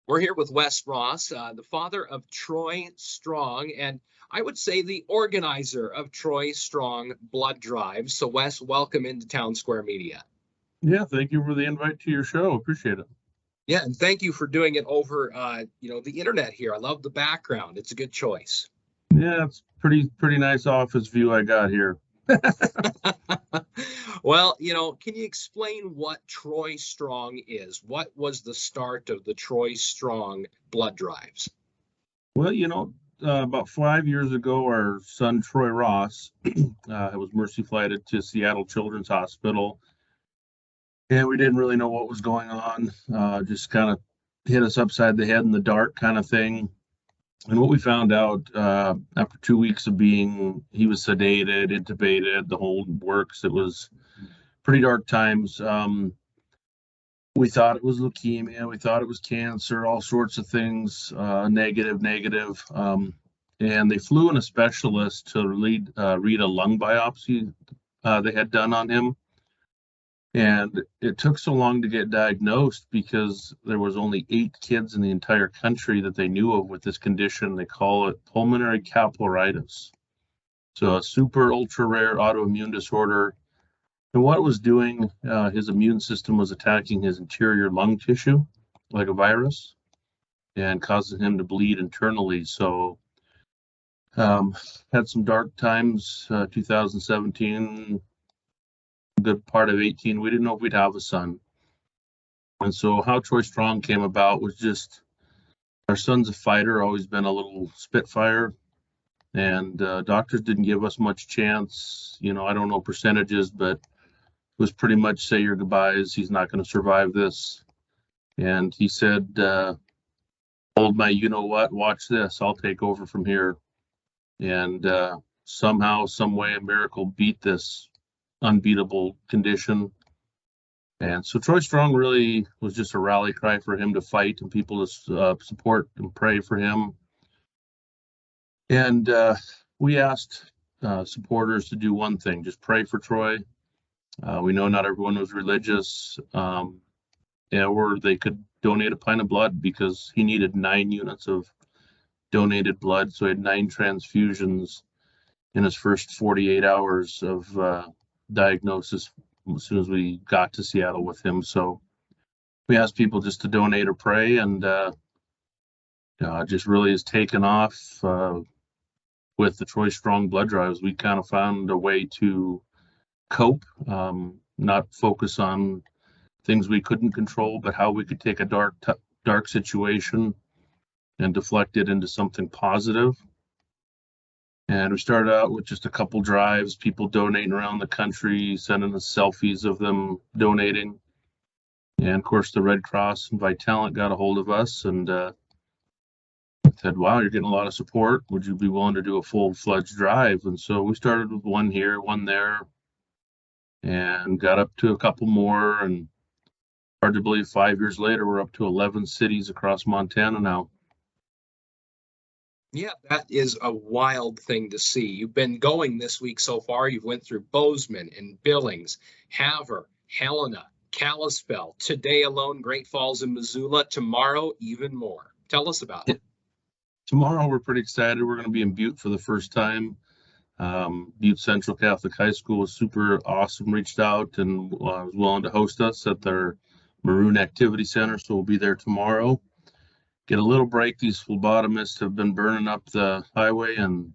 We're here with Wes Ross, the father of Troy Strong, and I would say the organizer of TroyStrong Blood Drives. So, Wes, welcome into Town Square Media. Yeah, thank you for the invite to your show. Appreciate it. Yeah, and thank you for doing it over, the internet here. I love the background; it's a good choice. Yeah, it's pretty nice office view I got here. Well, can you explain what Troy Strong is? What was the start of the Troy Strong Blood Drives? Well, about 5 years ago, our son Troy Ross was mercy flighted to Seattle Children's Hospital, and we didn't really know what was going on. Just kind of hit us upside the head in the dark, kind of thing. And what we found out after 2 weeks of he was sedated, intubated, the whole works. It was pretty dark times. We thought it was leukemia. We thought it was cancer, all sorts of things, negative. And they flew in a specialist to read a lung biopsy they had done on him. And it took so long to get diagnosed because there was only 8 kids in the entire country that they knew of with this condition. They call it pulmonary capillaritis. So a super ultra rare autoimmune disorder. And what it was doing, his immune system was attacking his interior lung tissue like a virus and causing him to bleed internally. So had some dark times, 2017, good part of 18. We didn't know if we'd have a son. And so how Troy Strong came about was just our son's a fighter, always been a little spitfire. And doctors didn't give us much chance. I don't know percentages, but it was pretty much say your goodbyes. He's not going to survive this. And he said, hold my, watch this. I'll take over from here. And somehow, some way, a miracle beat this unbeatable condition. And so Troy Strong really was just a rally cry for him to fight and people to support and pray for him. And we asked supporters to do one thing, just pray for Troy. We know not everyone was religious, or they could donate a pint of blood because he needed 9 units of donated blood. So he had 9 transfusions in his first 48 hours of diagnosis as soon as we got to Seattle with him. So we asked people just to donate or pray, and just really has taken off with the Troy Strong Blood Drives. We kind of found a way to cope, not focus on things we couldn't control, but how we could take a dark situation and deflect it into something positive. And we started out with just a couple drives, people donating around the country, sending us selfies of them donating. And of course, the Red Cross and Vitalant got a hold of us and said, wow, you're getting a lot of support. Would you be willing to do a full-fledged drive? And so we started with one here, one there, and got up to a couple more. And hard to believe 5 years later, we're up to 11 cities across Montana now. Yeah, that is a wild thing to see. You've been going this week so far. You've went through Bozeman and Billings, Havre, Helena, Kalispell. Today alone, Great Falls and Missoula. Tomorrow, even more. Tell us about it. Tomorrow, we're pretty excited. We're going to be in Butte for the first time. Butte Central Catholic High School was super awesome, reached out and was willing to host us at their Maroon Activity Center. So we'll be there tomorrow. Get a little break. These phlebotomists have been burning up the highway and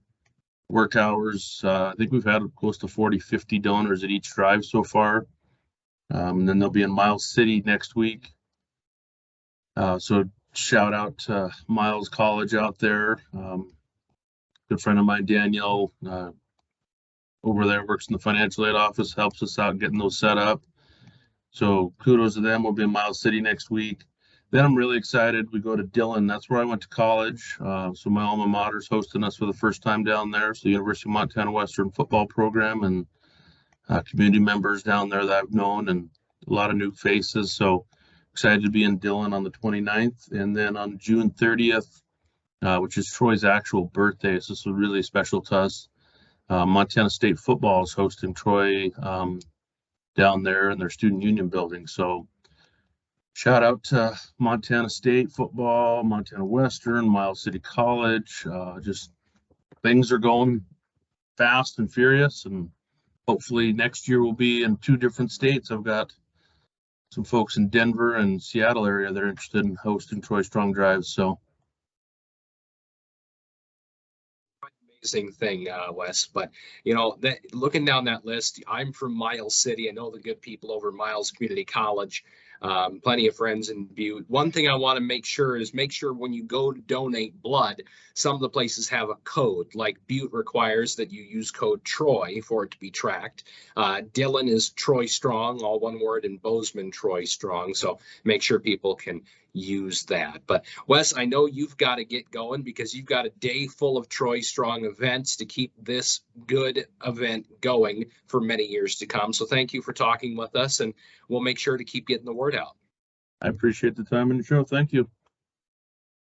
work hours. I think we've had close to 40, 50 donors at each drive so far. And then they'll be in Miles City next week. So shout out to Miles College out there. Good friend of mine, Danielle, over there, works in the financial aid office, helps us out getting those set up. So kudos to them. We'll be in Miles City next week. Then I'm really excited. We go to Dillon. That's where I went to college. So my alma mater is hosting us for the first time down there. So University of Montana Western football program and community members down there that I've known and a lot of new faces. So excited to be in Dillon on the 29th. And then on June 30th, which is Troy's actual birthday, so this was really special to us. Montana State football is hosting Troy down there in their student union building. So shout out to Montana State football, Montana Western, Miles City College. Just things are going fast and furious, and hopefully next year we'll be in 2 different states. I've got some folks in Denver and Seattle area that are interested in hosting TroyStrong Drives. So amazing thing, Wes. But you know, that looking down that list, I'm from Miles City. I know the good people over Miles Community College. Plenty of friends in Butte. One thing I want to make sure when you go to donate blood, some of the places have a code. Like Butte requires that you use code Troy for it to be tracked. Dillon is TroyStrong, all one word, and Bozeman TroyStrong. So make sure people can use that. But Wes, I know you've got to get going because you've got a day full of TroyStrong events to keep this good event going for many years to come. So thank you for talking with us, and we'll make sure to keep getting the word out. I appreciate the time in the show. Thank you.